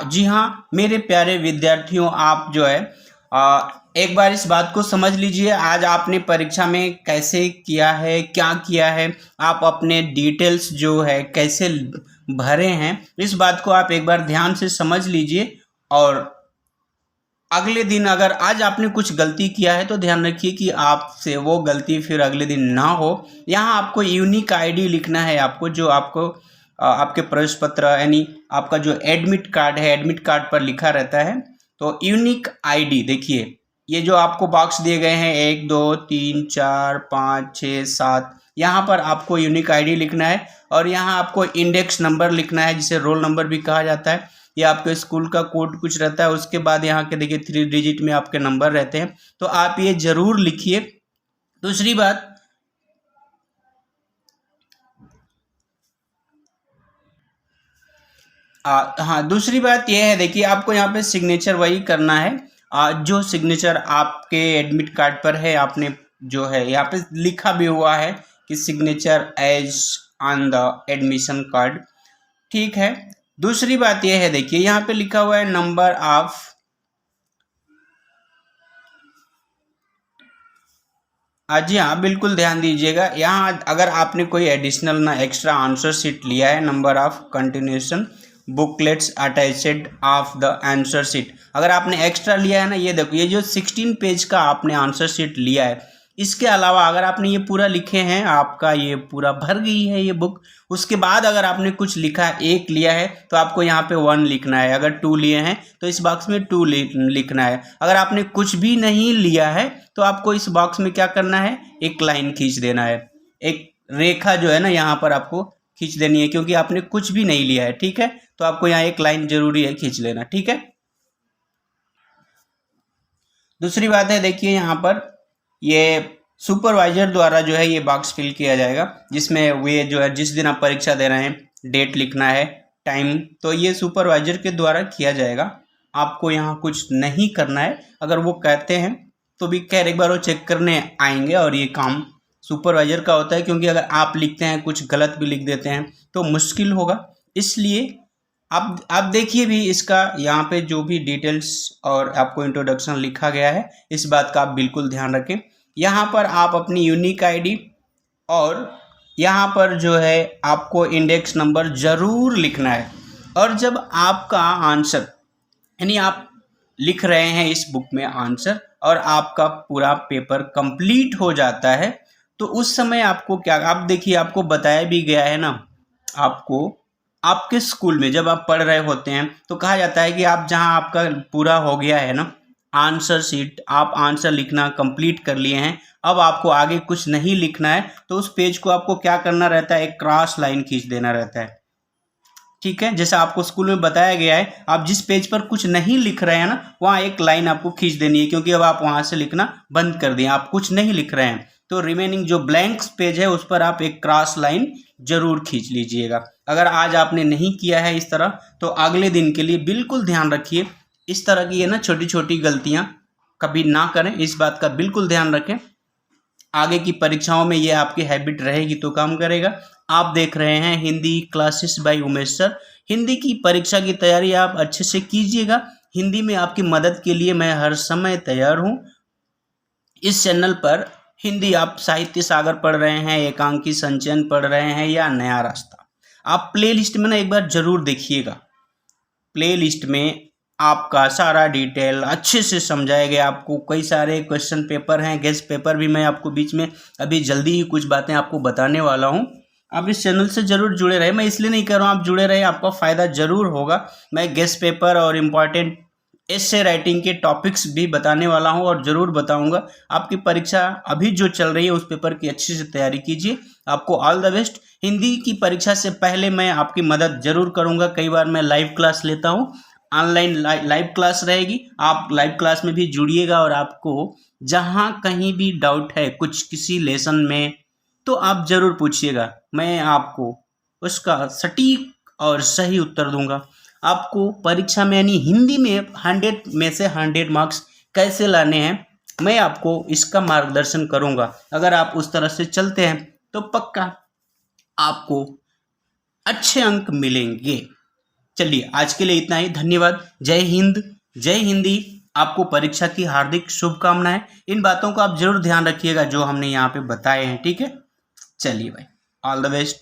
जी हाँ मेरे प्यारे विद्यार्थियों, आप जो है एक बार इस बात को समझ लीजिए। आज आपने परीक्षा में कैसे किया है, क्या किया है, आप अपने डिटेल्स जो है कैसे भरे हैं, इस बात को आप एक बार ध्यान से समझ लीजिए। और अगले दिन अगर आज आपने कुछ गलती किया है तो ध्यान रखिए कि आपसे वो गलती फिर अगले दिन ना हो। यहाँ आपको यूनिक आईडी लिखना है, आपको जो आपको आपके प्रवेश पत्र यानी आपका जो एडमिट कार्ड है, एडमिट कार्ड पर लिखा रहता है। तो यूनिक आईडी देखिए, ये जो आपको बॉक्स दिए गए हैं 1 2 3 4 5 6 7, यहाँ पर आपको यूनिक आईडी लिखना है। और यहाँ आपको इंडेक्स नंबर लिखना है, जिसे रोल नंबर भी कहा जाता है। ये आपके स्कूल का कोड कुछ रहता है, उसके बाद यहाँ के देखिए 3 डिजिट में आपके नंबर रहते हैं, तो आप ये जरूर लिखिए। दूसरी बात, हाँ दूसरी बात यह है, देखिए आपको यहाँ पे सिग्नेचर वही करना है जो सिग्नेचर आपके एडमिट कार्ड पर है। आपने जो है यहाँ पे लिखा भी हुआ है कि signature as on the admission card, ठीक है। दूसरी बात यह है, देखिए यहाँ पे लिखा हुआ है नंबर ऑफ, जी हाँ बिल्कुल ध्यान दीजिएगा। यहाँ अगर आपने कोई एडिशनल ना एक्स्ट्रा आंसर शीट लिया है, number of continuation booklets attached of the answer sheet, अगर आपने एक्स्ट्रा लिया है ना, ये देखो ये जो 16 पेज का आपने आंसर शीट लिया है, इसके अलावा अगर आपने ये पूरा लिखे हैं, आपका ये पूरा भर गई है ये बुक, उसके बाद अगर आपने कुछ लिखा है, 1 लिया है तो आपको यहाँ पे 1 लिखना है। अगर 2 लिए हैं तो इस बॉक्स में 2 लिखना है। अगर आपने कुछ भी नहीं लिया है तो आपको इस बॉक्स में क्या करना है, एक लाइन खींच देना है, एक रेखा जो है ना यहाँ पर आपको खींच देनी है, क्योंकि आपने कुछ भी नहीं लिया है, ठीक है। तो आपको यहाँ एक लाइन जरूरी है खींच लेना, ठीक है। दूसरी बात है, देखिए यहाँ पर ये सुपरवाइजर द्वारा जो है ये बॉक्स फिल किया जाएगा, जिसमें वे जो है जिस दिन आप परीक्षा दे रहे हैं डेट लिखना है, टाइम, तो ये सुपरवाइजर के द्वारा किया जाएगा। आपको यहाँ कुछ नहीं करना है। अगर वो कहते हैं तो भी खैर एक बार वो चेक करने आएंगे, और ये काम सुपरवाइजर का होता है, क्योंकि अगर आप लिखते हैं कुछ गलत भी लिख देते हैं तो मुश्किल होगा। इसलिए आप देखिए भी इसका यहाँ पे जो भी डिटेल्स और आपको इंट्रोडक्शन लिखा गया है, इस बात का आप बिल्कुल ध्यान रखें। यहाँ पर आप अपनी यूनिक आईडी और यहाँ पर जो है आपको इंडेक्स नंबर ज़रूर लिखना है। और जब आपका आंसर यानी आप लिख रहे हैं इस बुक में आंसर और आपका पूरा पेपर कंप्लीट हो जाता है, तो उस समय आपको क्या, आप देखिए आपको बताया भी गया है ना, आपको आपके स्कूल में जब आप पढ़ रहे होते हैं तो कहा जाता है कि आप जहां आपका पूरा हो गया है ना आंसर शीट, आप आंसर लिखना कंप्लीट कर लिए हैं, अब आपको आगे कुछ नहीं लिखना है, तो उस पेज को आपको क्या करना रहता है, एक क्रॉस लाइन खींच देना रहता है, ठीक है। जैसा आपको स्कूल में बताया गया है, आप जिस पेज पर कुछ नहीं लिख रहे हैं ना, वहाँ एक लाइन आपको खींच देनी है, क्योंकि अब आप वहाँ से लिखना बंद कर दिए, आप कुछ नहीं लिख रहे हैं। तो रिमेनिंग जो ब्लैंक पेज है उस पर आप एक क्रॉस लाइन जरूर खींच लीजिएगा। अगर आज आपने नहीं किया है इस तरह, तो अगले दिन के लिए बिल्कुल ध्यान रखिए, इस तरह की है ना छोटी छोटी गलतियाँ कभी ना करें, इस बात का बिल्कुल ध्यान रखें। आगे की परीक्षाओं में ये आपकी हैबिट रहेगी तो काम करेगा। आप देख रहे हैं Hindi classes bye Umesh sir. Hindi की परीक्षा की तैयारी आप अच्छे से कीजिएगा। हिंदी में आपकी मदद के लिए मैं हर समय तैयार हूँ। इस चैनल पर हिंदी आप साहित्य सागर पढ़ रहे हैं, एकांकी संचयन पढ़ रहे हैं या नया रास्ता, आप प्लेलिस्ट में ना एक बार जरूर देखिएगा। प्लेलिस्ट में आपका सारा डिटेल अच्छे से समझाया गया। आपको कई सारे क्वेश्चन पेपर हैं, गेस्ट पेपर भी मैं आपको बीच में अभी जल्दी ही कुछ बातें आपको बताने वाला हूं। आप इस चैनल से जरूर जुड़े रहे। मैं इसलिए नहीं कह रहा हूं, आप जुड़े रहे, आपका फ़ायदा जरूर होगा। मैं गेस्ट पेपर और इम्पॉर्टेंट एस्से राइटिंग के टॉपिक्स भी बताने वाला हूं और ज़रूर बताऊंगा। आपकी परीक्षा अभी जो चल रही है उस पेपर की अच्छे से तैयारी कीजिए। आपको ऑल द बेस्ट। हिंदी की परीक्षा से पहले मैं आपकी मदद जरूर करूंगा। कई बार मैं लाइव क्लास लेता हूं, ऑनलाइन लाइव क्लास रहेगी, आप लाइव क्लास में भी जुड़िएगा। और आपको जहां कहीं भी डाउट है कुछ किसी लेसन में, तो आप ज़रूर पूछिएगा, मैं आपको उसका सटीक और सही उत्तर दूंगा। आपको परीक्षा में यानी हिंदी में 100 में से 100 मार्क्स कैसे लाने हैं, मैं आपको इसका मार्गदर्शन करूंगा। अगर आप उस तरह से चलते हैं तो पक्का आपको अच्छे अंक मिलेंगे। चलिए आज के लिए इतना ही, धन्यवाद। जय हिंद, जय हिंदी। आपको परीक्षा की हार्दिक शुभकामनाएं। इन बातों को आप जरूर ध्यान रखिएगा जो हमने यहाँ पे बताए हैं, ठीक है। चलिए भाई, ऑल द बेस्ट।